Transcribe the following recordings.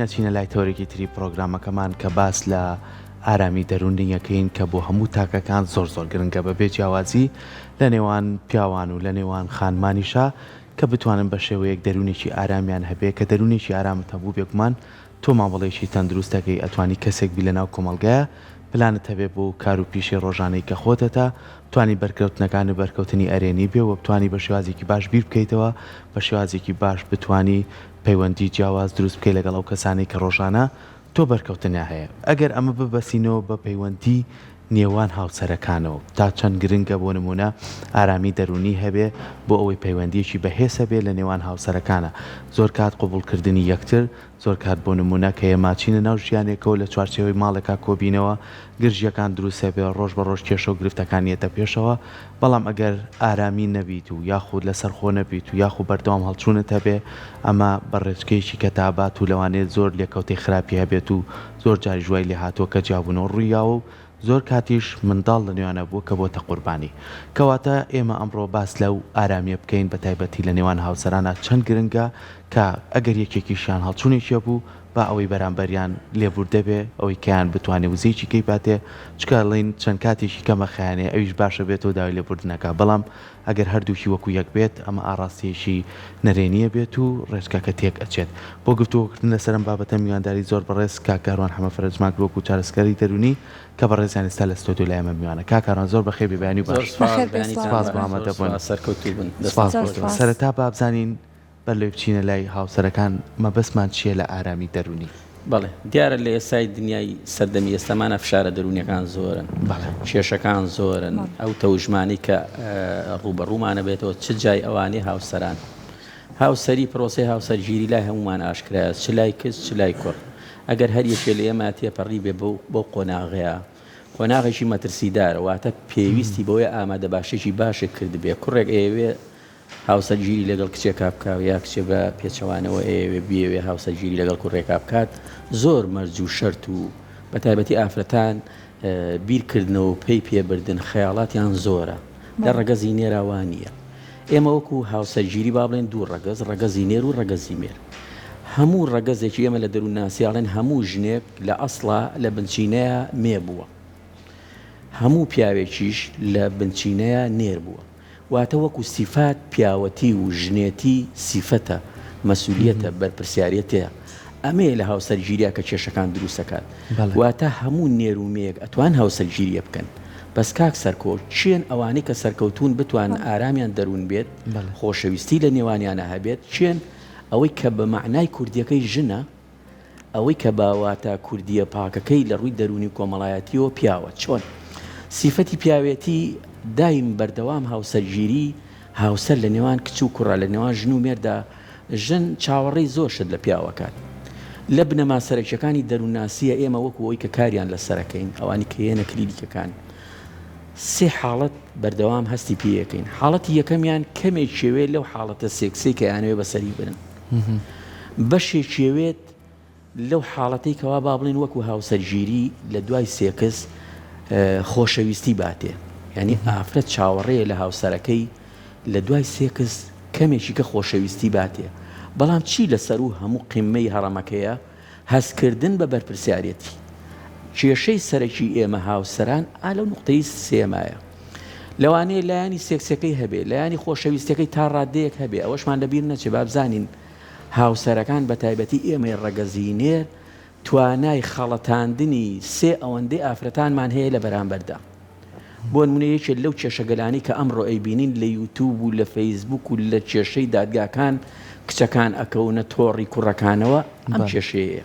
نەچینە لای تۆرێکی تری پرۆگرامەکەمان کە باس لە ئارامی دەرونیەکەین کە بۆ هەموو تاکەکان زۆر گرنگە بەبێ جیاوازی لە نێوان پیاوان و لە نێوان خانمانیشا کە بتوانن بە شێوەیەک دەرونێکی ئارامیان هەبێ کە دەرونێکی ئارامت هەبوو بێگومان تۆ مامەڵێکی تەندروستەکەی ئەتوانی کەسێک بی لە ناو کۆمەلگایە پلانت هەبێ بۆ کار و پیشی ڕۆژانەی کە خۆتەتە توانی بەرکەوتنەکان و بەرکەوتنی ئەرێنی بێ و بتانی بە شێوازێکی باش بیر بکەیتەوە بە شێوازێکی باش بتانی پەیوەندی جیاواز دروست بکەی لەگەڵ ئەو کەسانی کە ڕۆژانە تۆ بەرکەوتنیا هەیە ئەگەر ئەمە ببەسینەوە بە پەیوەندی نێوان هاوسەرەکانەوە تا چەند گرنگە بۆ نمونە ئارامی دەرونی هەبێ بۆ ئەوەی پەیوەندیەکی بەهێسە بێ لە نێوان هاوسەرەکانە زۆر کات قبولکردنی یەکتر زۆر کات بۆ نمونە کە ئێماچینە ناو ژیانێکەوە لە چوارچێوەی ماڵێکا کۆبینەوە گرژیەکان دروستە بێ ڕۆژ بە ڕۆژ کێشە و گرفتەکانیەتە پێشەوە بەڵام ئەگەر ئارامی نەبیت و یاخود لەسەر خۆ نەبیت و یاخود بەردەوام هەڵچوونت هەبێ ئەمە بە ڕێچکەیەکی کەتابات و لەوانێت زۆر لێکەوتەی خراپی هەبێت و زۆر جاری ژوای لێ هاتووە کە جیابوونەوە ڕوویاوە و زۆر کاتیش منداڵ لە نێوانە بووە کە بۆتە قوربانی کەواتە ئێمە ئەمڕۆ باس لەو ئارامیە بکەین بە تایبەتی لە نێوان هاوسەرانە چەند گرنگە کە ئەگەر یەکێکیشیان هەڵچوونێکیە بوو با ئەوەی بەرامبەریان لێبوردە بێ ئەوەی کەیان بتوانێت وزەیەکی کەی باتێ چکارڵین چەند کاتێکی کەمە خیانێ ئەویش باشە بێتەوە داوای لێبوردنەکە بەڵام ئەگەر هەردووکی وەکو یەک بێت ئەمە ئاڕاستیەشی نەرێنیە بێت و ڕێژکەکە تێک ئەچێت بۆ گفتووەکردن لەسەرم بابەتە میوانداری زۆر بەڕێز کاکاروان هەمە فەرجمان وەکو چارەسکەری دەرونی کە بەڕێزیان ئێستا لە ستۆدیۆ لای ئێمە میوانە کاکاروان زۆر بەخێر بێبیانی باش سپاس بۆ ئامادە بوون سەرەتا بابزانین بەر لێ بچینە لای هاوسەرەکان مەبەستمان چییە لە ئارامی دەرونی بەڵێ دیارە لە ئێستای دنیای سەردەمی ئێستامانە فشارە دەرونیەکان زۆرن کێشەکان زۆرن ئەو تەوژمانی کە ڕوبەڕوومانە بێتەوە چ جای ئەوانەی هاوسەران هاوسەری پرۆسی هاوسەرگیری لای هەمومان ئاشکرایە چ لای کەس چ لای کوڕ ئەگەر هەر یەکێ لە ئێمە تێپەڕی بێ بۆ قۆناغەیە قۆناغێکی مەترسیدارە واتە پێویستی بۆیە ئامادە باشێکی باشێک کرد بێ کوڕێک ئێوێ هاوسەرگیری لەگەڵ کچێکا بکاو یا کچێ بە پێچەوانەوە ئێوێ بێوێ هاوسەرگیری لەگەڵ کوڕێکا بکات زۆر مەرج و شەرت و بە تایبەتی ئافرەتان بیرکردنەوە پێی پێبردن خەیاڵاتیان زۆرە لە ڕەگەزی نێراوانیە ئێمە وەکو هاوسەرگیری با بڵێن دوو ڕەگەز ڕەگەزی نێر و ڕەگەزی مێر هەموو ڕەگەزێکی ئێمە لە دەروون ناسیاڵێن هەموو ژنێک لە ئەسڵا لە بنچینەیە مێ بووە هەموو پیاوێکیش لە بنچینەیە نێر بووە واتە وەکو سیفات پیاوەتی و ژنێتی سیفەتە مەسئولیەتە بەرپرسیارەتەیە ئەمەیە لە هاوسەرگیریە کە کێشەکان دروستەکات واتە هەموو نێرومەیەک ئەتوان هاوسەرگیریە بکەن بەس کاک سەرکۆ چێن ئەوانەی کە سەرکەوتون بتوان ئارامیان دەروون بێت خۆشەویستی لە نێوانیانە هەبێت چێن ئەوەی کە بە معنای کوردیەکەی ژنە ئەوەی کە باواتە کوردیە پاکەکەی لە ڕووی دەرونی کۆمەڵایەتیەوە پیاوە چۆن سیفەتی پیاوێتی دایم بەردەوام هاوسەرگیری هاوسەر لە نێوان کچ و کوڕە لە نێوان ژن و مێردا ژن چاوەڕێی زۆر شت لە پیاوەکان لە بنەما سەرەکیەکانی دەروونناسیە ئێمە وەکو ئەوەی کە کاریان لە سەرەکەین ئەوانی کە هێنە کلیلیکەکان سێ حاڵەت بەردەوام هەستی پێەکەین حاڵەتی یەکەمیان کەمێک شێوێت لەو حاڵەتە سێکسەی کە یانەوێ بەسەری برن بەشێک شێوێت لەو حاڵەتەی کەوا با بڵێن وەکو هاوسەرگیری لە دوای سێکس خۆشەویستی باتێ یعنی ئافرەت چاوەڕێیە لە هاوسەرەکەی لە دوای سێکس کەمێکی کە خۆشەویستی باتێ بەڵام چی لەسەر و هەموو قیممەی هەڕەمەکەیە هەستکردن بە بەرپرسیارەتی کێشەی سەرەکی ئێمە هاوسەران ئالە نوقتەی سێمایە لەوانەیە لایانی سێکسەکەی هەبێ لایانی خۆشەویستەکەی تا ڕادەیەک هەبێ ئەوەشمان لەبیر نەچێ بابزانین هاوسەرەکان بە تایبەتی ئێمەی ڕەگەزینێر توانای خەڵەتاندنی سێ ئەوەندەی ئافرەتانمان هەیە لە بەرامبەردا بۆ نمونەیەکێ لەو کێشەگەلانی کە ئەمڕۆ ئەیبینین لە یوتیوب و لە فەیسبوک و لە کێشەی دادگاکان کچەکان ئەکەونە تۆڕی کوڕەکانەوە ئەم کێشەیە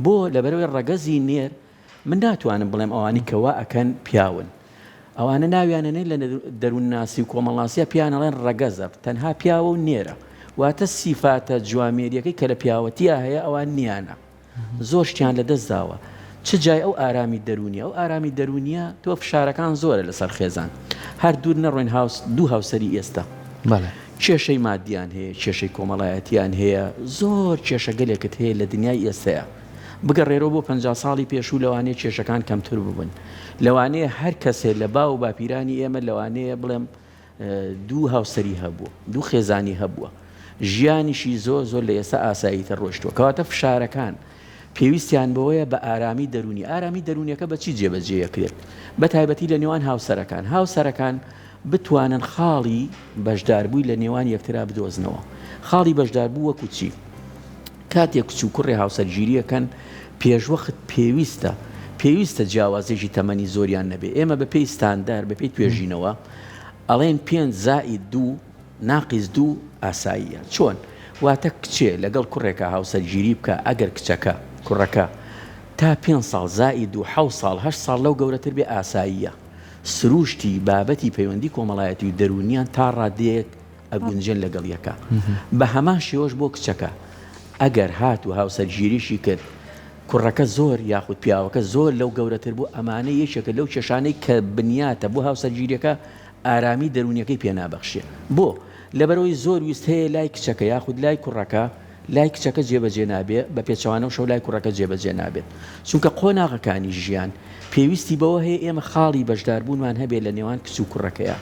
بۆ لەبەرەوەی ڕەگەزی نێر من ناتوانم بڵێم ئەوانی کەوا ئەکەن پیاون ئەوانە ناویانەنەی لە دەروونناسی و کۆمەڵناسیە پیانەڵێن ڕەگەزە تەنها پیاوە و نێرە واتە سیفاتە جوامێریەکەی کە لە پیاوەتیە هەیە ئەوان نیانە زۆر شتیان لەدەست داوە چ جای ئەو ئارامی دەرونیە ئەو ئارامی دەرونیە تۆ فشارەکان زۆرە لەسەر خێزان هەر دوور نەڕۆین دوو هاوسەری ئێستا کێشەی مادیان هەیە کێشەی کۆمەڵایەتیان هەیە زۆر کێشەگەلێکت هەیە لە دنیای ئێستەیە بگەڕێرەوە بۆ 50 ساڵی پێشوو لەوانەیە کێشەکان کەمتر ببن لەوانەیە هەر کەسێ لە باو و باپیرانی ئێمە لەوانەیە بڵێم دوو هاوسەری هەبووە دوو خێزانی هەبووە ژیانیشی زۆر لە ئێستا ئاساییتە ڕۆشتووە کەواتە فشارەکان پێویستیان بەوەیە بە ئارامی دەرونی ئارامی دەرونیەکە بە چی جێبەجێەکرێت بە تایبەتی لە نێوان هاوسەرەکان بتوانن خاڵی بەشداربووی لە نێوان یەکترا بدۆزنەوە خاڵی بەشداربوو وەکو چی کاتێک کچ و کوڕی هاوسەرگیریەکەن پێشوەخت پێویستە جیاوازێکی تەمەنی زۆریان نەبێ ئێمە بە پێی ستاندار بە پێی توێژینەوە ئەڵێن 5 زائید 2 ناقیس 2 ئاساییە چۆن واتە کچێ لەگەڵ کوڕێکە هاوسەرگیری بکە ئەگەر کچەکە کوڕەکە تا 5 ساڵ زائید و 7 ساڵ 8 ساڵ لەو گەورەتر بێ ئاساییە سروشتی بابەتی پەیوەندی کۆمەڵایەتی و دەرونیان تا ڕادەیەک ئەگونجێن لەگەڵ یەکە بە هەمان شێوەش بۆ کچەکە ئەگەر هات و هاوسەرگیریشی کرد کوڕەکە زۆر یاخود پیاوەکە زۆر لەو گەورەتر بوو ئەمانە یەکێکە لەو کێشانەی کە بنیاتە بۆ هاوسەرگیریەکە ئارامی دەرونیەکەی پێنابەخشێ بۆ لەبەرەوەی زۆر ویست هەیە لای کچەکە یاخود لای کوڕەکە لای کچەکە جێبەجێ نابێ بە پێچەوانە و شەو لای کوڕەکە جێبەجێ نابێت چونکە قۆناغەکانی ژیان پێویستی بەوە هەیە ئێمە خاڵی بەشداربوونمان هەبێت لە نێوان کچ و کوڕەکەیە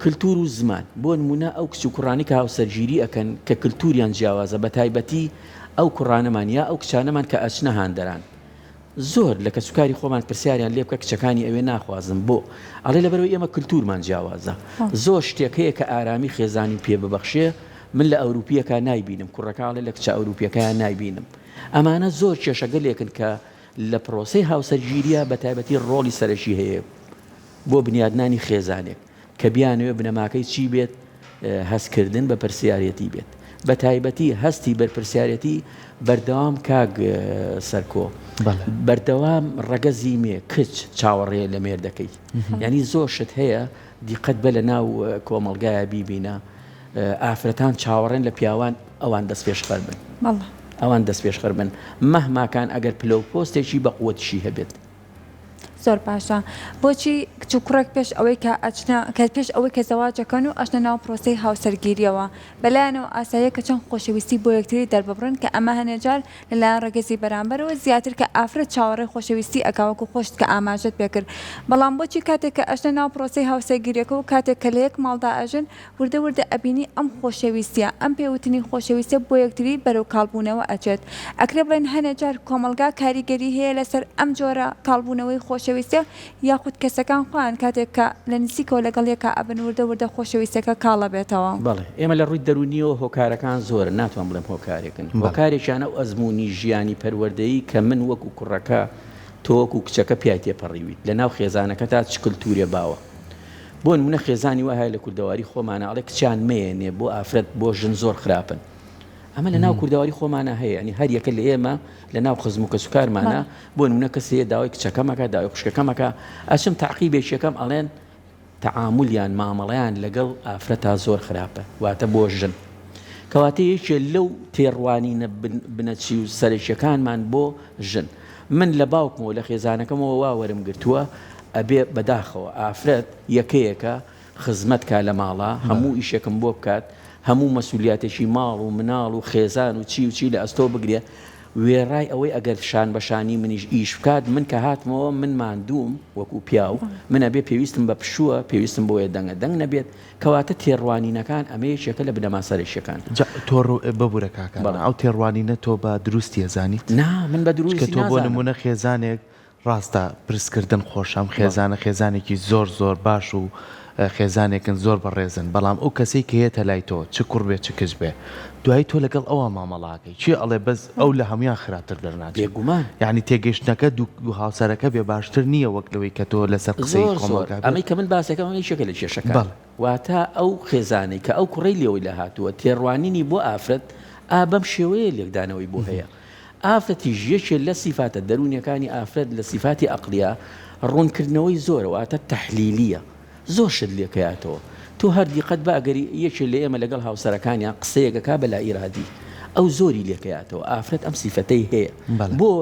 کللتور و زمان بۆ نمونە ئەو کچ و کوڕانی کە هاوسەرگیری ئەکەن کە کللتوریان جیاوازە بە تایبەتی ئەو کوڕانەمان یا ئەو کچانەمان کە ئەچنە هاندەران زۆر لە کەسوکاری خۆمان پرسیاریان لێ بکە کچەکانی ئەوێ ناخوازم بۆ ئەڵێ لەبەرەوەی ئێمە کللتورمان جیاوازە زۆر شتێک هەیە کە ئارامی خێزانی پێ ببەخشێ من لە ئەوروپیەکە نایبینم کوڕەکەڵێ لە کچە ئەوروپیەکەیان نایبینم ئەمانە زۆر کێشەگەلێکن کە لە پرۆسەی هاوسەرگیریە بە تایبەتی ڕۆڵی سەرەکی هەیە بۆ بنیادنانی خێزانێک کە بیانوێ بنەماکەی چی بێت هەستکردن بە پرسیارەتی بێت بە تایبەتی هەستی بەرپرسیارەتی بەردەوام کاگ سەرکۆ بەردەوام ڕەگەزی مێ کچ چاوەڕێ لە مێردەکەی یعنی زۆر شت هەیە دیقەت بە لە ناو کۆمەڵگایە بیبینە ئافرەتان چاوەڕێن لە پیاوان ئەوان دەست پێشخەر بن ئەوان دەست پێشخەر بن مەهماکان ئەگەر پلە و پۆستێکی بە قووەتیشی هەبێت زۆر باشە بۆچی کچ و کوڕێک پێش ئەوەی کە پێش ئەوەی کە زەواجەکەن و ئەشنە ناو پرۆسەی هاوسەرگیریەوە بەلایەنەوە ئاساییە کە چەند خۆشەویستی بۆ یەکتری دەرببڕن کە ئەمە هەنێجار لەلایەن ڕێگەزی بەرامبەرەوە زیاتر کە ئافرەت چاوەڕێی خۆشەویستی ئەکاوەکو خۆشت کە ئاماژەت پێکرد بەڵام بۆچی کاتێک کە ئەشنە ناو پرۆسەی هاوسەرگیریەکە و کاتێک کە لە یەک ماڵدا ئەژن وردە وردە ئەبینی ئەم خۆشەویستیە ئەم پێوتنی خۆشەویستە بۆ یەکتری بەرەو کاڵبوونەوە ئەچێت ئەکرێ بڵێن هەنێجار کۆمەلگا کاریگەری هەیە لەسەر ئەم جۆرە کاڵبوونەوەی خۆشەویستە یاخود کەسەکان خۆیان کاتێک کە لە نزیکەوە لەگەڵ یەکە ئەبن وردە خۆشەویستەکە کاڵە بێتەوە بەڵێ ئێمە لە ڕووی دەرونیەوە هۆکارەکان زۆر ناتوان بڵێم هۆکارێکن هۆکارێکیانە و ئەزمموی ژیانی پەروەردەیی کە من وەکو کوڕەکە تۆ وەکو کچەکە پیای تێپەڕیویت لە ناو خێزانەکە تا چ کللتورێ باوە بۆ نمونە خێزانی وایە لە کوردەواری خۆمانە ئەڵێ کچیان مێنێ بۆ ئافرەت بۆ ژن زۆر خراپن ئەمە لە ناو کوردەواری خۆمانە هەیە ینی هەر یەکە لە ئێمە لە ناو خزم و کەسوکارمانە بۆ نمونە کەسەیە داوای کچەکەمەکە داوای خوشکەکەمەکە ئەچم تاقیبێکیەکەم ئەڵێن تەعاملیان مامەڵەیان لەگەڵ ئافرەتا زۆر خراپە واتە بۆ ژن کەواتە یەکێ لەو تێڕوانینە بنەچی و سەرشیەکانمان بۆ ژن من لە باوکمەوە لە خێزانەکەمەوە وا وەرم گرتووە ئەبێ بەداخەوە ئافرەت یەکەیەکە خزمەتکە لە ماڵە هەموو ئیشێکم بۆ بکات هەموو مەسئولیاتێکی ماڵ و مناڵ و خێزان و چی لە ئەستۆ بگرێ وێڕای ئەوەی ئەگەر شان بەشانی منیش ئیش بکات من کە هاتمەوە من ماندووم وەکو پیاو منە بێ پێویستم بە پشووە پێویستم بۆیە دەنگ نەبێت کەواتە تێڕوانینەکان ئەمەیەکێکە لە بنەما سەرشیەکان تۆ ببوورە کاکان ئەو تێڕوانینە تۆ بە دروستی ئەزانیت نا من بە دروستی تۆ بۆ نمونە خێزانێک ڕاستە پرسکردن خۆشەم خێزانێکی زۆر باش و خێزانێکن زۆر بەڕێزن بەڵام ئەو کەسێک کە هێتە لای تۆ چ کوڕ بێ چ کچ بێ دوای تۆ لەگەڵ ئەوە مامەڵاکەی چی ئەڵێ بەس ئەو لە هەمویان خراپتر دەرناچێت بێگومان یعنی تێگەشتنەکە دوو هاوسەرەکە بێ باشتر نییە وەک لەوەی کە تۆ لەسەر قسەی کۆمەڵگا ئەمەی کە من باسەکەم ئەمەی شەکە لە کێشەکان واتە ئەو خێزانەی کە ئەو کوڕەی لێەوەی لە هاتووە تێڕوانینی بۆ ئافرەت بەم شێوەیە لێکدانەوەی بۆ هەیە ئافرەتی ژێشێ لە سیفاتە دەرونیەکانی ئافرەت لە سیفاتی عەقلیە ڕوونکردنەوەی زۆرە واتە تەحلیلیە زۆر شت لێکەیاتەوە تۆ هەر دیقەت بە ئەگەری یەکێ لە ئێمە لەگەڵ هاوسەرەکانیان قسەیەکەکە بەلا ئیرادی ئەو زۆری لێکەیاتەوە ئافرەت ئەم سیفەتەی هەیە بۆ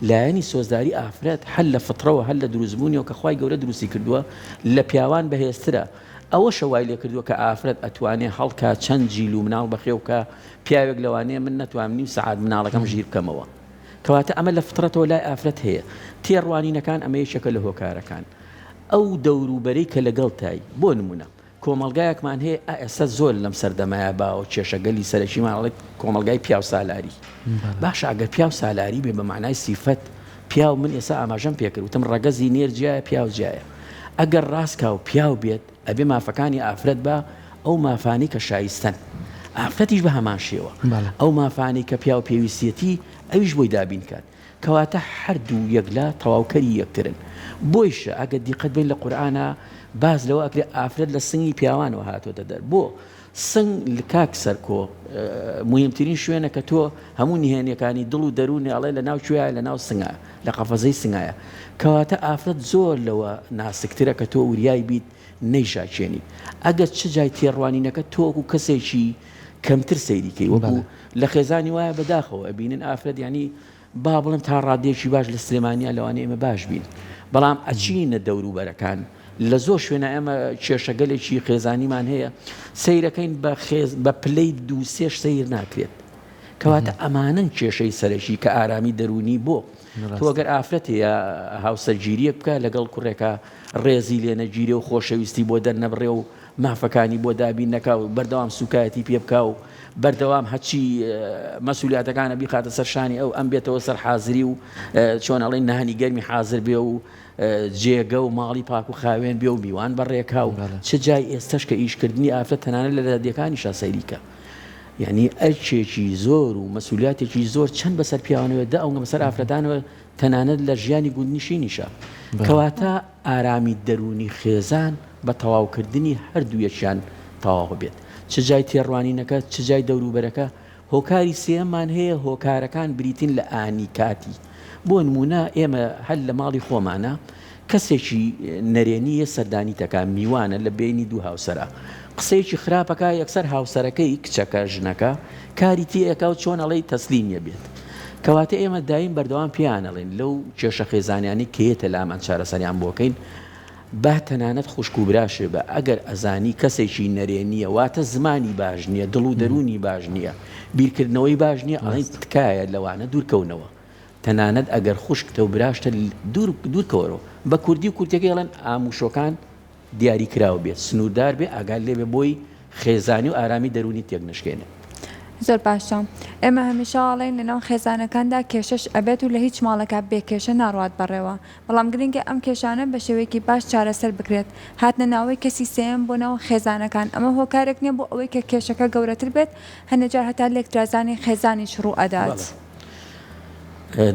لایەنی سۆزداری ئافرەت هەل لە فترەوە هەل لە دروستبوونیەوە کە خوای گەورە دروستی کردووە لە پیاوان بەهێزترە ئەوە شەوای لێ کردووە کە ئافرەت ئەتوانێ هەڵکە چەند جیل و مناڵ بەخێوکە پیاوێک لەوانەیە من نەتوانم سەعات مناڵەکەم ژیر بکەمەوە کەواتە ئەمە لە فترەتەوە لای ئافرەت هەیە تێڕوانینەکان ئەمە یەکێکە لە هۆکارەکان ئەو دەوروبەرەی کە لەگەڵ تای بۆ نمونە کۆمەڵگایەکمان هەیە ئێستا زۆر لەم سەردەمایە باوە کێشەگەلی سەرەکیمانڵێ کۆمەڵگای پیاو سالاری باش ئەگەر پیاو سالاری بێ بە معنای سیفەت پیاو من ئێستا ئاماژەم پێکرد وتم ڕەگەزی نێرجایە پیاو جایە ئەگەر ڕاستکە و پیاو بێت ئەبێ مافەکانی ئافرەت بە ئەو مافانی کە شایستەن ئافرەتیش بە هەمان شێوە ئەو مافانی کە پیاو پێویستەتی ئەویش بۆی دابین کات کەواتە هەردوو یەکلا تەواوکەری یەکترن بۆیشە ئەگە دیقەت بین لە قورئانە باز لەوە ئەکرێ ئافرەت لە سنگی پیاوانەوە هاتوۆتە دەر بۆ سنگ لە کاک سەرکۆ مهمترین شوێنە کە تۆ هەموو نهێنیەکانی دڵ و دەرونی ئەڵێ لە ناو کوێیە لە ناو سنگە لە قەفەزەی سنگایە کەواتە ئافرەت زۆر لەوە ناسکترە کە تۆ وریای بیت نەیژاکێنی ئەگەر چ جای تێڕوانینەکە تۆکو کەسێکی کەمتر سەیریکەی وەکو لە خێزانی وایە بەداخەوە ئەبینن ئافرەت ینی با بڵم تا ڕادێکی باش لە سلێمانیا لەوانەیە ئێمە باش بین بەڵام ئەچینە دەوروبەرەکان لە زۆر شوێنە ئێمە کێشەگەلێکی خێزانیمان هەیە سەیرەکەین بە پلەی دوو سێش سەیر ناکرێت کەواتە ئەمانن کێشەی سەرەکی کە ئارامی دەرونی بۆ تۆ ئەگەر ئافرەتێ یا هاوسەرگیریە بکە لەگەڵ کوڕێکە ڕێزی لێنەگیرێ و خۆشەویستی بۆ دەرنەبڕێ و مافەکانی بۆ دابین نەکا و بەردەوام سوکایەتی پێ بکە و بەردەوام هەچی مەسئولیاتەکانە بیخاتە سەرشانی ئەو ئەم بێتەوە سەر حازری و چۆن ئەڵێن نهانی گەرمی حازر بێ و جێگە و ماڵی پاک و خاوێن بێ و میوان بەڕێکا و چه جای ئێستش کە ئیشکردنی ئافرەت تەنانەت لە دادیەکانیشا سەیریکە یعنی ئەرچێکی زۆر و مەسئولیاتێکی زۆر چەند بەسەر پیاوانەوە دا ئەوگە بەسەر ئافرەتانەوە تەنانەت لە ژیانی گوندنیشینیشە کەواتە ئارامی دەرونی خێزان بە تەواوکردنی هەردوویەکیان تەواو بێت چ جای تێڕوانینەکە چ جای دەوروبەرەکە هۆکاری سێمان هەیە هۆکارەکان بریتین لە ئانی کاتی بۆ نمونە ئێمە هەل لە ماڵی خۆمانە کەسێکی نەرێنیە سەردانی تەکان میوانە لە بینی دوو هاوسەرە قسەیەکی خراپەکە یەکسەر هاوسەرەکەی کچەکە ژنەکە کاری تێەکە و چۆن ئەڵێی تەسلیمیە بێت کەواتە ئێمە دایم بەردەوام پیانەڵێن لەو کێشە خێزانیانی کێتە لامان چارەسەریان بۆکەین با تەنانەت خوشک و براشێ بە ئەگەر ئەزانی کەسێکی نەرێنیە واتە زمانی باش نییە دڵ و دەرونی باش نییە بیرکردنەوەی باش نییە ئەڵێن تکایە لەوانە دوورکەونەوە تەنانەت ئەگەر خوشکتە و براشتە دوورکەوەرەوە بە کوردی و کورتەکە ئەڵێن ئاموشۆکان دیاری کراوە بێت سنووردار بێ ئاگال لێ بێ بۆی خێزانی و ئارامی دەرونی تێک نشکێنێ زۆر باشە ئێمە هەمیشاڵین لەناو خێزانەکاندا کێشش ئەبێت و لە هیچ ماڵەکە بێکێشە ناڕات بەڕێوە بەڵام گرنگە ئەم کێشانە بە شێوەیەکی باش چارەسەر بکرێت هاتنە ناوەی کەسی سێم بۆ ناو خێزانەکان ئەمە هۆکارێک نییە بۆ ئەوەی کە کێشەکە گەورەتر بێت هەنەجار هەتا لێکترازانی خێزانی شروع ئەدات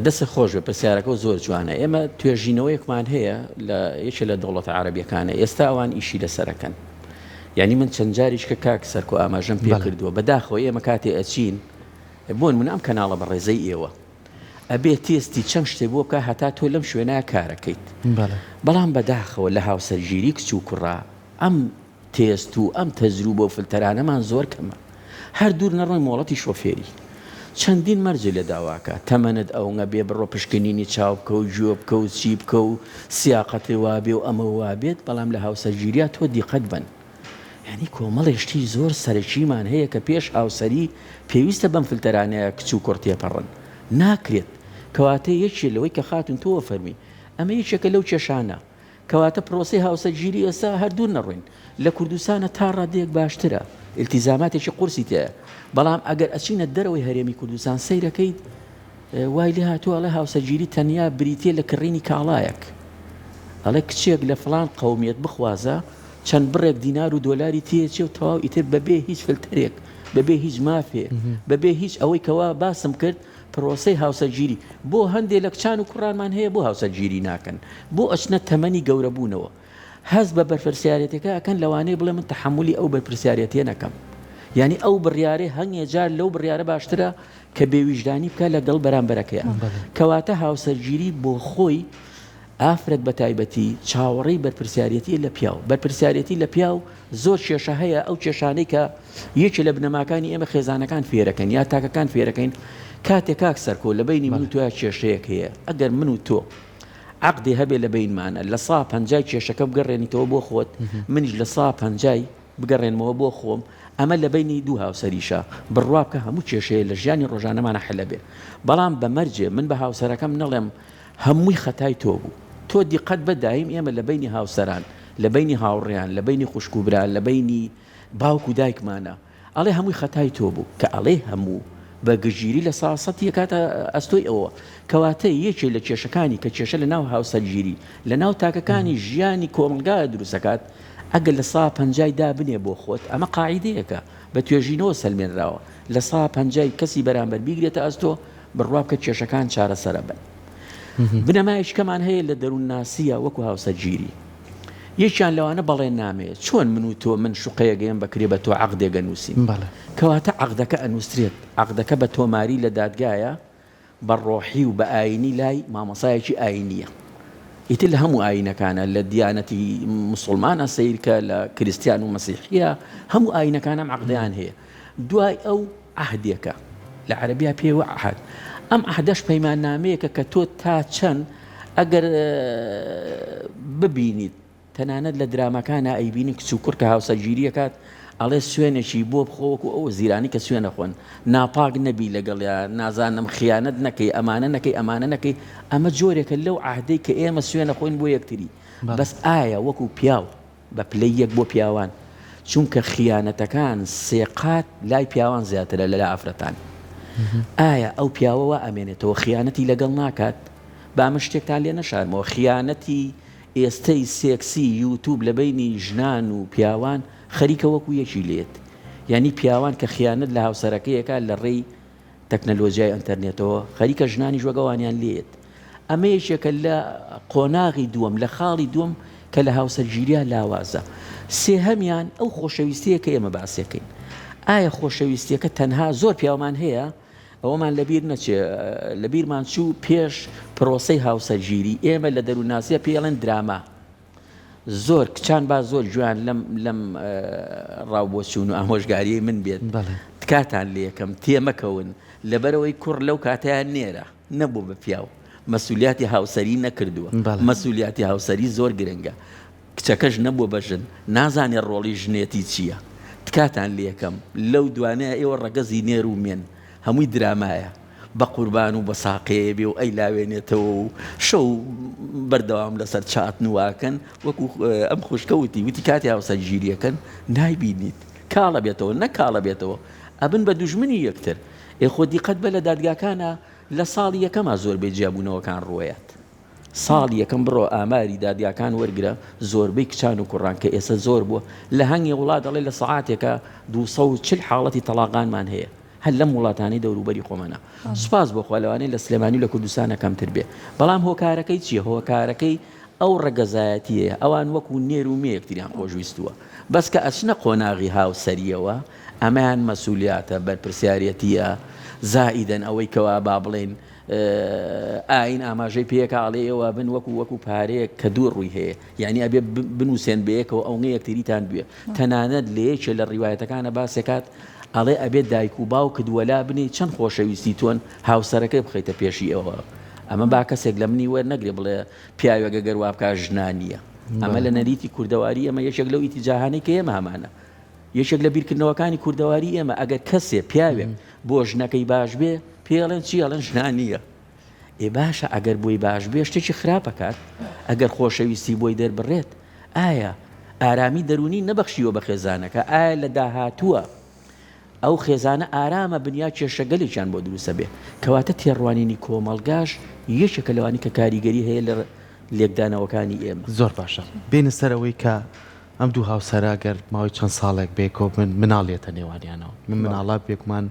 دەسە خۆش بە پرسیارەکە زۆر جوانە ئێمە توێژینەوەیەکمان هەیە لە یەکێ لە دەوڵەتە عەرەبیەکانە ئێستا ئەوان ئیشی لەسەرەکەن یعنی من چەند جاریش کە کاک سەرکۆ ئاماژەم پێ کردووە بەداخەوە ئێمە کاتێ ئەچین بۆن من ئەم کەناڵە بە ڕێزەی ئێوە ئەبێ تێستی چەند شتێک بۆ بکە هەتا تۆ لەم شوێنە کارەکەیت بەڵام بەداخەوە لە هاوسەرگیری کچ و کوڕا ئەم تێست و ئەم تەجروبە و فلتەرانەمان زۆر کەمە هەر دوور نەڕۆی مۆڵەتی شۆفێری چەندین مەرجە لە داواکە تەمەنت ئەوە بێ بڕۆ پشکنینی چاو بکە و گوێ بکە و چی بکە و سیاقەتی وابێ و ئەمە وابێت بەڵام لە هاوسەرگیریات تۆ دیقەت بن ینی کۆمەڵێشتی زۆر سەرەکیمان هەیە کە پێش هاوسەری پێویستە بەم فلتەرانەیە کچ و کوڕ تێپەڕن ناکرێت کەواتە یەکێ لەوەی کە خاتون تۆوە فەرمی ئەمە یەکێکە لەو کێشانە کەواتە پرۆسی هاوسەرگیری ئێستا هەردوو نەڕوین لە کوردستانە تا ڕادەیەک باشترە التیزاماتێکی قورسی تەیە بەڵام ئەگەر ئەچینە دەرەوەی هەرێمی کوردستان سەیرەکەیت وای لێ هاتووە ئەڵێ هاوسەرگیری تەنیا بریتێ لە کڕینی کاڵایەک ئەڵێ کچێک لە فڵان قەومیەت بخوازە چەند بڕێک دینار و دۆلاری تێچێ و تەواو ئیتر بەبێ هیچ فلترێک بەبێ هیچ مافێ بەبێ هیچ ئەوەی کەوا باسم کرد پرۆسەی هاوسەرگیری بۆ هەندێک لە کچان و کوڕانمان هەیە بۆ هاوسەرگیری ناکەن بۆ ئەچنە تەمەنی گەورەبوونەوە هەست بە بەرپرسیارەتەکە ئەکەن لەوانەیە بڵێ من تەحملی ئەو بەرپرسیارەتێ نەکەم یعنی ئەو بڕیارێ هەنگێ جار لەو بڕیارە باشترە کە بێویژدانی بکە لەگەڵ بەرامبەرەکەیە کەواتە هاوسەرگیری بۆ خۆی ئافرەت بە تایبەتی چاوەڕێی بەرپرسیارەتی لە پیاو بەرپرسیارەتی لە پیاو زۆر کێشە هەیە ئەو کێشانەی کە یەکێ لە بنەماکانی ئێمە خێزانەکان فێرەکەن یا تاکەکان فێرەکەین کاتێک کاک سەرکۆ لە بینی من و تۆ کێشەیەک هەیە ئەگەر من و تۆ عقدی هەبێ لە بینمانە لە سا پەنجای کێشەکە بگەڕێنیتەوە بۆ خۆت منیش لە سا پەنجای بگەڕێنمەوە بۆ خۆم ئەمە لە بینی دوو هاوسەریشە بڕوا بکە هەموو کێشەیە لە ژیانی ڕۆژانەمانە حەلە بێ بەڵام بەمەرجێ من بە هاوسەرەکەم نەڵێم هەمووی خەتای تۆ بوو تۆ دیقەت بەدایم ئێمە لە بینی هاوسەران لە بینی هاوڕێیان لە بینی خوشکوبران لە بینی باوک و دایکمانە ئەڵێ هەمووی خەتای تۆ بوو کە ئەڵێ هەموو بە گژیری لە ساسەتی کاتە ئەستۆی ئەوە کەواتە یەکێ لە کێشەکانی کە کێشە لە ناو هاوسەرگیری لە ناو تاکەکانی ژیانی کۆمەلگا دروستەکات ئەگەر لە 150 دابنێ بۆ خۆت ئەمە قاعیدەیەکە بە توێژینەوە سەلمێنراوە لە 150 کەسی بەرامبەر بیگرێتە ئەستۆ بڕوا بکە کێشەکان چارەسەرە بن. بنەمایشکەمان هەیە لە دەروونناسیە وەکو هاوسەرگیری یەکیان لەوانە بەڵێن نامێت چۆن من و تۆ من شوقەیەگەیم بەکرێ بە تۆ عەقدێگە نووسین کەواتە عەقدەکە ئەنووسرێت عەقدەکە بە تۆماری لە دادگایە بە ڕۆحی و بە ئاینی لای مامۆسایەکی ئاینیە ئیتر لە هەموو ئاینەکانە لە دیانەتی موسڵمانە سیرکە لە کریستیان و مەسیحیە هەموو ئاینەکانم عەقدەیان هەیە دوای ئەو عەهدێکە لە عەرەبیە پێوە عەهد ئەم عەهدەش پەیماننامەیەکە کە تۆ تا چەند ئەگەر ببینیت تەنانەت لە درامەکانە ئەیبینی کچ و کوڕ کە هاوسەرگیریەکات ئەڵێ سوێنێکی بۆ بخۆوەکو ئەو زیرانی کە سوێنە خۆن ناپاک نەبی لەگەڵیان نازانم خیانەت نەکەی ئەمانە نەکەی ئەمانە نەکەی ئەمە جۆرێکە لەو عەهدەی کە ئێمە سوێنە خۆین بۆ یەکتری بەس ئایا وەکو پیاو بە پلەی یەک بۆ پیاوان چونکە خیانەتەکان سێقات لای پیاوان زیاترە لە ئافرەتان ئایا ئەو پیاوەوە ئەمێنێتەوە خیانەتی لەگەڵ ناکات با ئەمە شتێکتان لێ نەشارمەوە خیانەتی ئێستەی سێکسی یوتوب لە بینی ژنان و پیاوان خەریکە وەکو یەکی لێت یعنی پیاوان کە خیانەت لە هاوسەرەکەیەکە لە ڕێی تەکنەلۆژیای ئینتەرنێتەوە خەریکە ژنانی ژوەگەوانیان لێت ئەمە یەکێکە لە قۆناغی دووەم لە خاڵی دووەم کە لە هاوسەرگیریە لاوازە سێهەمیان ئەو خۆشەویستیە کە ئێمە باسیەکەین ئایا خۆشەویستیەکە تەنها زۆر پیاومان هەیە ئەوەمان لەبیر نەچێ لەبیرمان چوو پێش پرۆسەی هاوسەرگیری ئێمە لە دەروونناسیە پێڵێن دراما زۆر کچان با زۆر جوان لەم ڕاوبۆچوون و ئامۆژگاریی من بێت تکاتان لێ یەکەم تێمەکەون لەبەرەوەی کوڕ لەو کاتیان نێرە نەبوو بە پیاو مەسئولیاتی هاوسەری نەکردووە مەسئولیاتی هاوسەری زۆر گرنگە کچەکەش نەبوو بە ژن نازانێ ڕۆڵی ژنێتی چییە تکاتان لێ یەکەم لەو دوانەیە ئێوە ڕەگەزی نێر و مێن هەمووی درامایە بە قوربان و بە ساقەیە بێ و ئەی لاوێنێتەوە و شەو بەردەوام لەسەر چاتنواکەن وەکو ئەم خوشکەوتی وتی کاتی هاوسەرگیریەکەن نایبینیت کاڵە بێتەوە نەکاڵە بێتەوە ئەبن بە دوژمنی یەکتر ئێخۆ دیقەت بە لە دادگاکانە لە ساڵی یەکەمە زۆر بێ جیابوونەوەکان ڕۆیات ساڵی یەکەم بڕۆ ئاماری دادگاکان وەرگرە زۆربەی کچان و کوڕان کە ئێستا زۆر بووە لە هەنگی وڵات دەڵێ لە سەعاتێکە 240 حاڵەتی تەلاقانمان هەیە هەر لەم وڵاتانی دەوروبەری خۆمەنە سوپاس بۆ خۆلەوانەی لە سلێمانی و لە کوردستانە کەمتر بێ بەڵام هۆکارەکەی چییە هۆکارەکەی ئەو ڕەگەزایەتیە ئەوان وەکو نێر و مێیەکتریان خۆشویستووە بەس کە ئەچنە قۆناغی هاوسەریەوە ئەمەیان مەسئولیاتە بەرپرسیارەتیە زائیدەن ئەوەی کەوا با بڵێن ئاین ئاماژەی پێکاڵەیەوە بن وەکو پارەیە کە دوو ڕووی هەیە یعنی ئەبێ بنووسێن بەیەکەوە ئەو یەکتریتان بێ تەنانەت لە یەکێ لە ڕیوایەتەکانە باسێکات ئەڵێ ئەبێت دایک و باوکت وەلا بنی چەند خۆشەویستی تۆن هاوسەرەکەی بخەیتە پێشی ئەوە ئەمە با کەسێک لە منی وەرنەگرێ بڵێ پیاوێگە گەروا بکە ژنانیە ئەمە لە نەریتی کوردەواری ئەمە یەکێک لەو ئیتیجاهانەی کە ئێمە هەمانە یەکێک لە بیرکردنەوەکانی کوردەواری ئێمە ئەگەر کەسێ پیاوێک بۆ ژنەکەی باش بێ پێڵێن چی ئەڵێن ژنانیە ئێ باشە ئەگەر بۆی باش بێ شتێکی خراپەکات ئەگەر خۆشەویستی بۆی دەربڕێت ئایا ئارامی دەرونی نەبەخشیوە بە خێزانەکە ئایا لە داهاتووە ئەو خێزانە ئارامە بنیا کێشەگەلێکیان بۆ دروستە بێ کەواتە تێڕوانینی کۆمەڵگاش یەکێکە لەوانی کە کاریگەری هەیە لە لێکدانەوەکانی ئێمە زۆر باشە بێنە سەرەوەی کە ئەم دوو هاوسەرا گەر ماوەی چەند ساڵێک بێکۆ من مناڵێتە نێوانیانەوە من مناڵات بێکمان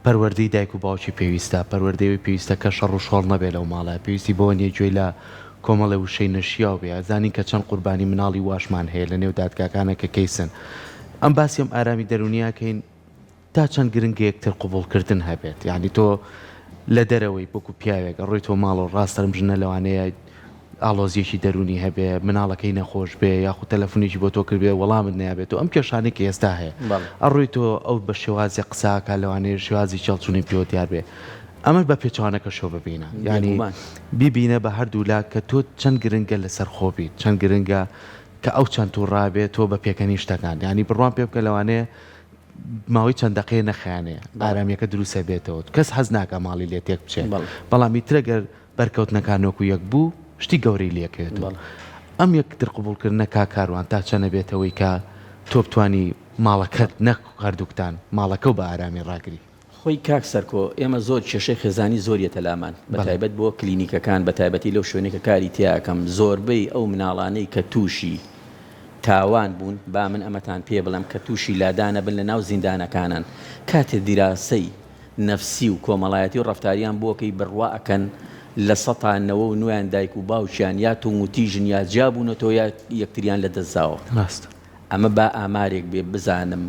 پەروەردەی دایک و باوکی پێویستە پەروەردەی پێویستە کە شەڕ و شۆڵ نەبێت لەو ماڵە پێویستی بۆ نیە گوێی لە کۆمەڵە وشەی نەشیاو بێ زانین کە چەند قوربانی مناڵی واشمان هەیە لە نێو دادگاکانە کە کەیسن ئەم باسیم ئارامی دەرونیاکەین تا چەند گرنگە یەکتر قوبوڵکردن هەبێت یعنی تۆ لە دەرەوەی بۆکو پیاوێک ڕۆی تۆ ماڵ و ڕاستەرم ژنە لەوانەیە ئالۆزیەکی دەرونی هەبێ مناڵەکەی نەخۆش بێ یاخود تەلەفۆنێکی بۆ تۆ کردبێ وەڵامت نایابێت و ئەم کێشانەی کە ئێستا هەیە ئەڕۆی تۆ ئەو بە شێوازی قساکە لەوانەیە شێوازی چێڵچوونی پێوە دیار بێ ئەمە بە پێچوانەکە شۆ ببینە ینی بیبینە بە هەردوو لا کە تۆ چەند گرنگە لەسەر خۆبیت چەند گرنگە کە ئەو چەند تو ڕابێت تۆ بە پێکەنی شتەکان ینی بڕوان پێ بکە لەوانەیە ماوەی چەند دقەیە نەخیانەیە ئارامیەکە دروستە بێتەوە کەس حەز ناکە ماڵی لێ تێک بچێت بەڵام ئیترە گەر بەرکەوتنەکان وەکو یەک بوو شتی گەورەی لێکێتەوە ئەم یەکتر قبولکردنە کاکاروان تا چەنە بێتەوەی کە تۆ بتوانی ماڵەکەت نەک هەردووکتان ماڵەکە و بە ئارامی ڕاگری. خۆی کاک سەرکۆ ئێمە زۆر کێشەی خێزانی زۆریەتە لامان بەتایبەت بۆ کلینیکەکان بەتایبەتی لەو شوێنێکە کاری تیاکەم زۆربەی ئەو مناڵانەی کە تووشی تاوان بوون با من ئەمەتان پێ بڵم کە تووشی لادانە بن لە ناو زیندانەکانن کاتێ دیراسەی نەفسی و کۆمەڵایەتی و ڕەفتاریان بۆکەی بڕوا ئەکەن لە سەتانەوە و نوێیان دایک و باوکیان یا تۆ موتیژن یا جابوونەتەوە یا یەکتریان لە دەستاوە ئەمە با ئامارێک بێ بزانم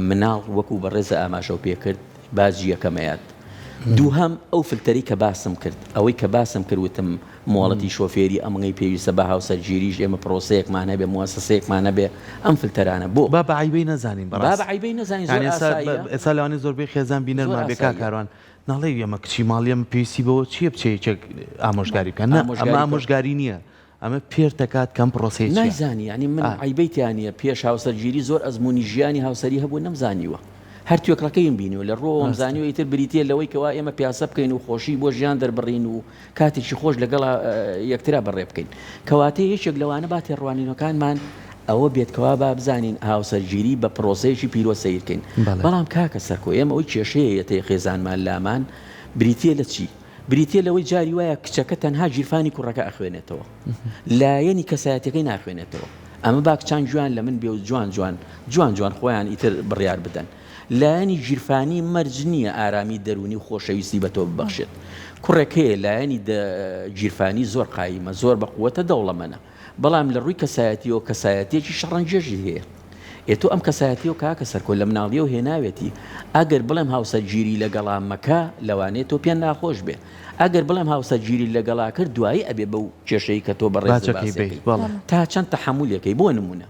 مناڵ وەکو بەڕێزە ئاماژە و پێکرد باجی یەکەمەیەت دووهەم ئەو فلتەری کە باسم کرد ئەوەی کە باسم کردوتم مۆڵەتی شۆفێری ئەمەی پێویستە بە هاوسەرگیریش ئێمە پرۆسەیەکمان هەبێ موەسسەیەکمان هەبێ ئەم فلتەرانە بۆ با بە عیبەی نەزانین با بە عیبەی نەزانین زۆر ئاساییە ئێستا لەوانەیە زۆربەی خێزان بینەرمان بێ کاکاروان ناڵێ ئێمە کچی ماڵیەم پێویستی بەوە چییە بچێکێک ئامۆژگاری بکەن ئەمە ئامۆژگاری نییە ئەمە پێر دەکات کەم پرۆسی نایزانی ینی من عیبەیتیانە پێش هاوسەرگیری زۆر ئەزمموی ژیانی هاوسەری هەبوو نەمزانیوە هەر توێکڕەکەیم بینیوە لە ڕۆم زانیوە ئیتر بریتە لەوەی کەوا ئێمە پیاسە بکەین و خۆشی بۆ ژیان دەربڕین و کاتێکی خۆش لەگەڵ یەکترا بەڕێ بکەین کەواتەی یەکێک لەوانە با تێڕوانینەکانمان ئەوە بێتکەوا با بزانین هاوسەرگیری بە پرۆسەیەکی پیرۆ سیرکەین بەڵام کاکە سەرکۆ ئێمە ئەوی کێشەیەتی خێزانمان لامان بریتە لە چی؟ بریتە لەوەی جاری وایە کچەکە تەنها ژیرفانی کوڕەکە ئەخوێنێتەوە لایەنی کەسایەتەکەی ناخوێنێتەوە ئەمە باکچان جوان لە من بێ و جوان خۆیان ئیتر بڕیار بدەن لایەنی ژیرفانی مەرج نییە ئارامی دەرونی و خۆشەویستی بە تۆ ببەخشێت کوڕێکەیە لایەنی ژیرفانی زۆر قایمە زۆر بە قووەتە دەوڵەمەنە بەڵام لە ڕووی کەسایەتی و کەسایەتێکی شەڕەنجێژی هەیە ئێتۆ ئەم کەسایەتی و کاکە سەرکۆ لە مناڵیە و هێناوێتی ئەگەر بڵێم هاوسەرگیری لەگەڵامەکە لەوانێت تۆ پێیان ناخۆش بێ ئەگەر بڵێم هاوسەرگیری لەگەڵا کرد دوایی ئەبێ بەو کێشەی کە تۆ بەڕێزەکەی تا چەند تەحملەکەی بۆ نمونە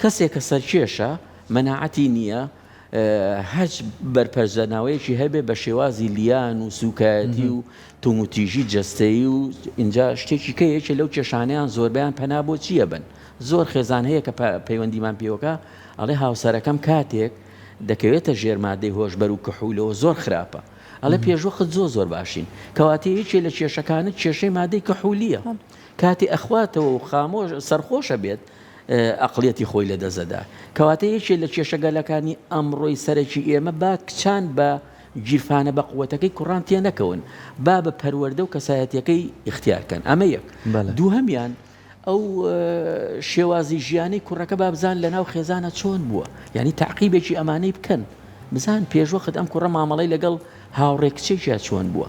کەسێک کە سەرکێشە مەناعەتی نییە هەج بەرپەرزەناوەیەکی هەبێ بە شێوازی لیان و سوکایەتی و توموتیژی جەستەیی و اینجا شتێکی کەیەکە لەو کێشانیان زۆربیان پەنا بۆ چییە بن زۆر خێزان هەیە کە پەیوەندیمان پێوەکە ئەڵێ هاوسەرەکەم کاتێک دەکەوێتە ژێرمادەی هۆشبەر و کحولەوە زۆر خراپە ئەڵێ پێشوەخت زۆر باشین کەواتە یەکێ لە کێشەکانت کێشەی مادەی کحولیە کاتی ئەخواتەوە و خامۆش سەرخۆشە بێت ئەقڵەتی خۆی لە دەزەدا کەواتە یەکێ لە کێشەگەلەکانی ئەمڕۆی سەرەکی ئێمە با کچان بە گیرفانە بە قووەتەکەی کوڕان تێ نەکەون با بە پەروەردە و کەسایەتەکەی اختیارکەن ئەمە یەک دووهەمیان ئەو شێوازی ژیانی کوڕەکە با بزان لە ناو خێزانە چۆن بووە یعنی تعقیبێکی ئەمانەی بکەن بزان پێشوەخت ئەم کوڕە مامەڵەی لەگەڵ هاوڕێک کچێکیان چۆن بووە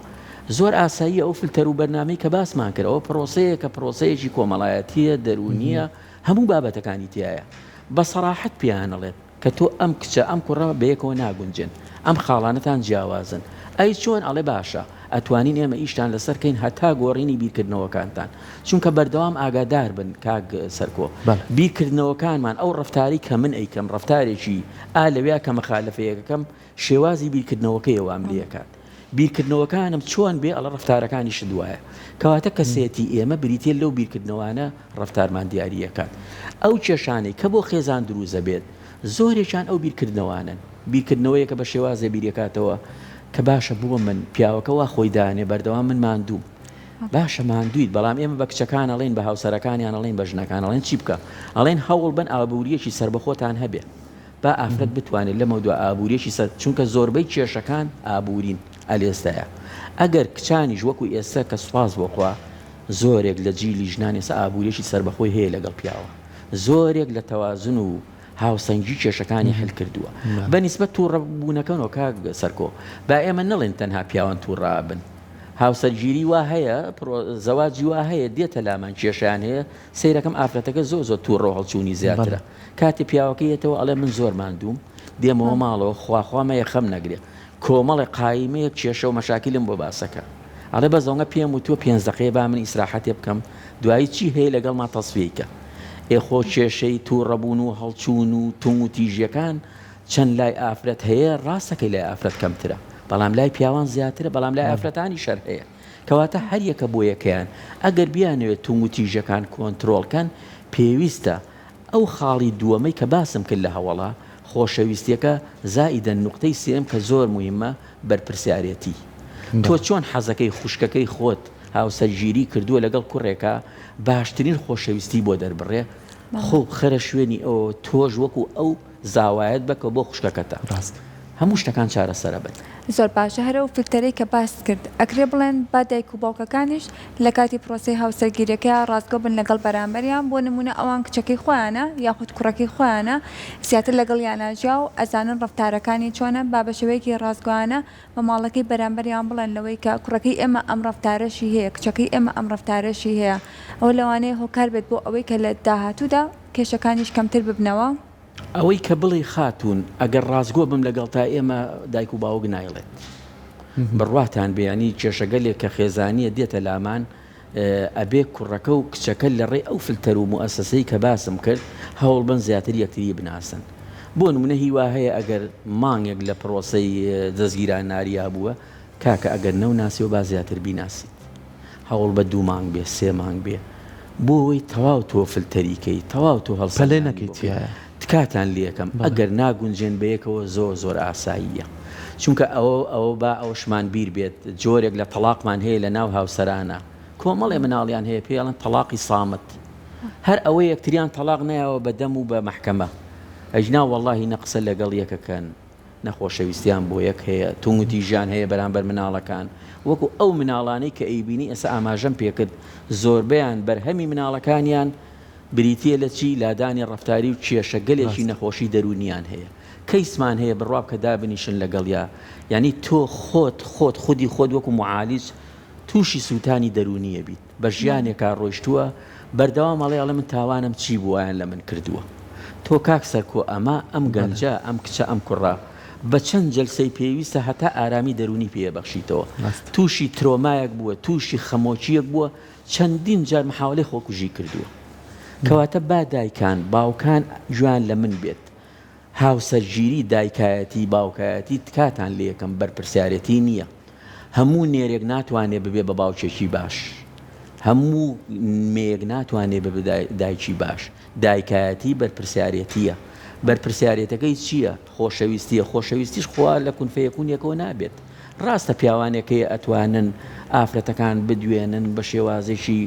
زۆر ئاسایی ئەو فلتەر و بەرنامەی کە باسمان کرد ئەوە پرۆسەیە کە پرۆسەیەکی کۆمەڵایەتیە دەرونیە هەموو بابەتەکانی تایە بە سەراحەت پیانەڵێت کە تۆ ئەم کچە ئەم کوڕە بەیەکەوە ناگونجن ئەم خاڵانەتان جیاوازن ئەی چۆن ئەڵێ باشە ئەتوانین ئێمە ئیشتان لەسەرکەین هەتا گۆڕینی بیرکردنەوەکانتان چونکە بەردەوام ئاگادار بن کاک سەرکۆ بیرکردنەوەکانمان ئەو ڕفتاری کە من ئەیکەم ڕفتارێکی لەوێ کە مەخالفەیەکەکەم شێوازی بیرکردنەوەکەیەوە ئەملیەکات بیرکردنەوەکانم چۆن بێ ئەڵە ڕفتارەکانی شدوایە کەواتە کەسێتی ئێمە بریتێ لەو بیرکردنەوەانە ڕفتارمان دیاریەکات ئەو کێشانەی کە بۆ خێزان دروزە بێت زۆرێکیان ئەو بیرکردنەوانن بیرکردنەوەیەکە بە شێوازە بیرەکاتەوە کە باشە بووە من پیاوەکەەوە خۆی دانێ بەردەوام من ماندوو باشە ماندویت بەڵام ئێمە بە کچەکان ئەڵێن بە هاوسەرەکانیان ئەڵێن بە ژنەکان ئەڵێن چی بکە ئەڵێن هەوڵ بن ئابوووریەکی سربەخۆتان هەبێ با ئافرەت بتوانێت لەمە دووە ئابووریەکی سەر چونکە زۆربەی کێشەکان ئابوورین ئەلێستەیە ئەگەر کچانیش وەکو ئێستا کە سوپاس بۆخوا زۆرێک لە جیلی ژنانی ئێستا ئابووریەکی سربەخۆی هەیە لەگەڵ پیاوە زۆرێک لە تەوازن و هاوسەنگی کێشەکانی هەل کردووە بەنسبەت تووڕەبوونەکەنەوە کاک سەرکۆ با ئێمە نەڵێن تەنها پیاوان تووڕابن هاوسەرگیری وا هەیە زەواجی وا هەیە دێتە لامان کێشیان هەیە سیرەکەم ئافرەتەکە زۆر تووڕۆ هەڵچوونی زیاترە کاتی پیاوەکەیەتەوە ئەڵێ من زۆر ماندوم دێمەوە ماڵەوە خواخوامەیە خەم نەگرێ کۆمەڵی قایمەیەک کێشە و مەشاکلم بۆ باسەکە ئەڵێ بەزەوە پێم و تۆ 5 دقیقە با من ئیسراحەتێ بکەم دوایی چی هەیە لەگەڵ ما تەسفیکە ئێخۆ کێشەی تووڕەبوون و هەڵچوون و توم و تیژیەکان چەند لای ئافرەت هەیە ڕاستەکەی لای ئافرەت کەمترە بەڵام لای پیاوان زیاترە بەڵام لای ئافرەتانی شەر هەیە کەواتە هەر یەکە بۆ یەکەیان ئەگەر بیانەوێت توم و تیژەکان کۆنتترۆلکەن پێویستە ئەو خاڵی دووەمەی کە باسم کرد لە هەوڵا خۆشەویستیەکە زائیدە نوقتەی سێم کە زۆر مهمە بەرپرسیارەتی تۆ چۆن حەزەکەی خوشکەکەی خۆت هاوسەرگیری کردووە لەگەڵ کوڕێکە باشترین خۆشەویستی بۆ دەربڕێ خۆ خەرە شوێنی ئەو تۆژ وەکو ئەو زاوایەت بکە بۆ خوشکەکەتە هەموو شتەکان چارەسەرە بن. زۆر باشە هەرە و فکرەی کە باس کرد ئەکرێ بڵێن با دایک و باوکەکانیش لە کاتی پرۆسی هاوسەرگیریەکە ڕازگۆ بن لەگەڵ بەرامبەریان بۆ نمونە ئەوان کچەکەی خۆیانە یاخود کوڕەکەی خۆیانە زیاتر لەگەڵ یاناژیا و ئەزانن ڕەفتارەکانی چۆنە با بە شێوەیەکی ڕازگۆیانە بە ماڵەکەی بەرامبەریان بڵێن لەوەی کە کوڕەکەی ئێمە ئەم ڕەفتارەشی هەیە کچەکەی ئێمە ئەم ڕەفتارەشی هەیە ئەو لەوانەیە هۆکار بێت بۆ ئەوەی کە لە داهاتوودا کێشەکانیش کەمتر ببنەوە. ئەوەی کە بڵێ خاتون ئەگەر ڕازگۆ بم لەگەڵ تا ئێمە دایک و باوک نایڵێت بڕواتان بەیانی کێشەگەلێک کە خێزانیە دێتە لامان ئەبێ کوڕەکە و کچەکە لە ڕێ ئەو فلتەر و موئەسسەی کە باسم کرد هەوڵ بن زیاتر یەکتری بناسن بۆ نمونە هیوا هەیە ئەگەر مانگێک لە پرۆسەی دەستگیران ناریا بووە کاکە ئەگەر نەوناسی و با زیاتر بیناسیت هەوڵ بە 2 مانگ بێ 3 مانگ بێ بۆی تەواو تۆ فلتەریکەی تەواو تۆ هەڵسەلێ نەکەیت تکاتان لێکم ئەگەر ناگونجێن بەیەکەوە زۆر ئاساییە چونکە ئەوە با ئەوشمان بیر بێت جۆرێک لە تەلاقمان هەیە لە ناو هاوسەرانە کۆمەڵێ مناڵیان هەیە پێڵن تەلاقی سامت هەر ئەوەی یەکتریان تەلاق نایەوە بە دەم و بە مەحکەمە ئەجنا وەڵڵاهی نەقسە لەگەڵ یەکەکەن نەخۆشەویستیان بۆ یەک هەیە تونگوتی ژیان هەیە بەرامبەر مناڵەکان وەکو ئەو مناڵانەی کە ئەیبینی ئێستا ئاماژەم پێکرد زۆربیان بەرهەمی مناڵەکانیان بریتە لە چی لادانی ڕەفتاری و کێشە گەلێکی نەخۆشی دەرونیان هەیە کەیسمان هەیە بڕوا کە دابنیشن لەگەڵیا یعنی تۆ خودی خۆت وەکو معالیج تووشی سووتانی دەرونیە بیت بە ژیانێکا ڕۆیشتووە بەردەوام مەڵێڵە من تاوانم چی بووایان لە من کردووە تۆ کاک سەرکۆ ئەمە ئەم گەنجە ئەم کچە ئەم کوڕا بە چەند جەلسەی پێویستە هەتا ئارامی دەرونی پێبەخشیتەوە تووشی ترۆمایەک بووە تووشی خەمۆچیەک بووە چەندین جار محاولەی خۆکوژی کردووە کەواتە با دایکان باوکان جوان لە من بێت هاوسەرگیری دایکایەتی باوکایەتی تکاتان لە یەکەم بەرپرسیارەتی نییە هەموو نێرێک ناتوانێت ببێ بە باوچێکی باش هەموو مێک ناتوانێت بە دایکی باش دایکایەتی بەرپرسیارەتیە بەرپرسیارەتەکەی چییە خۆشەویستیە خۆشەویستیش خوا لە کونفەیەکونیەکەوە نابێت ڕاستە پیاوانێکی ئەتوانن ئافرەتەکان بدوێنن بە شێوازێکی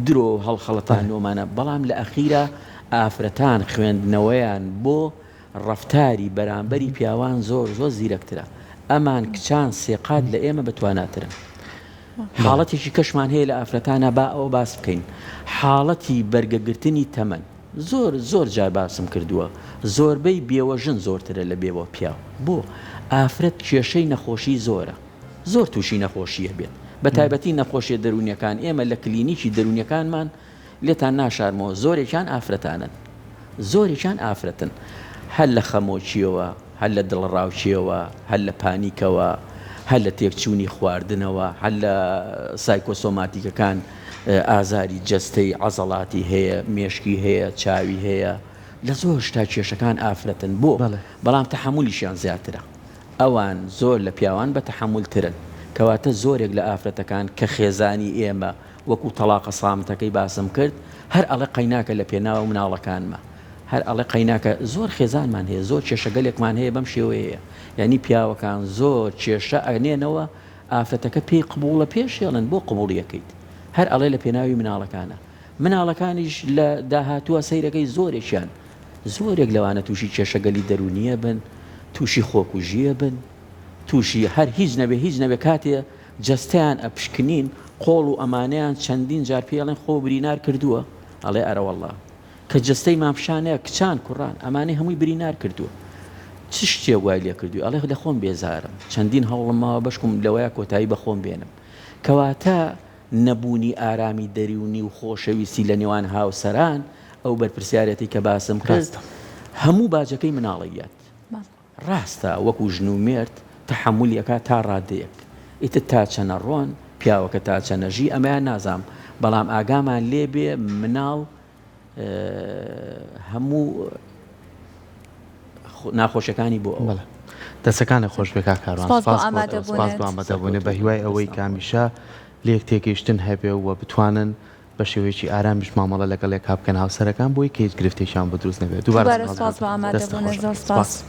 درۆ هەڵخەڵەتان نۆمانە بەڵام لە ئەخیرە ئافرەتان خوێندنەوەیان بۆ ڕەفتاری بەرامبەری پیاوان زۆر زیرەکترە ئەمان کچان سێقات لە ئێمە بەتواناترن حاڵەتێکی کەشمان هەیە لە ئافرەتانە با ئەوە باس بکەین حاڵەتی بەرگەگرتنی تەمەن زۆر جار باسم کردووە زۆربەی بێوەژن زۆرترە لە بێوە پیاو بۆ ئافرەت کێشەی نەخۆشی زۆرە زۆر تووشی نەخۆشیە بێت بە تایبەتی نەخۆشیە دەرونیەکان ئێمە لە کلینیکی دەرونیەکانمان لێتان ناشارمەوە زۆرێکیان ئافرەتن هەل لە خەمۆچیەوە هەل لە دڵڕاوچیەوە هەل لە پانیکەوە هەل لە تێکچوونی خواردنەوە هەل لە سایکۆسۆماتیکەکان ئازاری جەستەی عەزەڵاتی هەیە مێشکی هەیە چاوی هەیە لە زۆر شتا کێشەکان ئافرەتن بۆ بەڵام تەحمولیشیان زیاترە ئەوان زۆر لە پیاوان بە تەحمولترن کەواتە زۆرێک لە ئافرەتەکان کە خێزانی ئێمە وەکو تەلاقە سامتەکەی باسم کرد هەر ئەڵێ قەیناکە لە پێناوە مناڵەکانمە هەر ئەڵێ قەیناکە زۆر خێزانمان هەیە زۆر کێشەگەلێکمان هەیە بەم شێوەیە یعنی پیاوەکان زۆر کێشە ئەنێنەوە ئافرەتەکە پێی قبوڵە پێشێڵن بۆ قبوڵیەکەیت هەر ئەڵێ لە پێناوی مناڵەکانیش لە داهاتووە سەیرەکەی زۆرێک لەوانە تووشی کێشەگەلی دەرونیە بن تووشی خۆکوژیە بن تووشی هەر هیچ نەبێ کاتێ جەستیان ئەپشکنین قۆڵ و ئەمانەیان چەندین جار پێڵێن خۆ برینار کردووە ئەڵێ ئەرەوەڵڵا کە جەستەی مامشانەیە کچان کوڕان ئەمانەی هەمووی برینار کردووە چ شتێ وای لێ کردووی ئەڵێ لە خۆم بێزارم چەندین هەوڵم ماوە بەشکم لەوەیە کۆتایی بە خۆم بێنم کەواتە نەبوونی ئارامی دەرونی و خۆشەویستی لە نێوان هاوسەران ئەو بەرپرسیارەتی کە باسم کرد هەموو باجەکەی مناڵەیەت ڕاستە وەکو ژن و مێرد تەحمولیەکە تا ڕادەیەک ئیتر تا چەنە ڕۆن پیاوەکە تا چەنەژی ئەمەیان نازام بەڵام ئاگامان لێ بێ مناڵ هەموو ناخۆشەکانی بۆ ئەوە دەستەکانە خۆش بێ کاکاروان سپاس بۆ ئامادەبوونێ بە هیوای ئەوەی کامیشە لێک تێگەیشتن هەبێ و بتوانن بە شێوەیەکی ئارامیش مامەڵە لەگەڵ یەک بکەن هاوسەرەکان بۆی کە هیچ گرفتێکیان بۆ دروست نەبێت دووبارە سپاس بۆ ئامادەبوونێ زۆر سپاس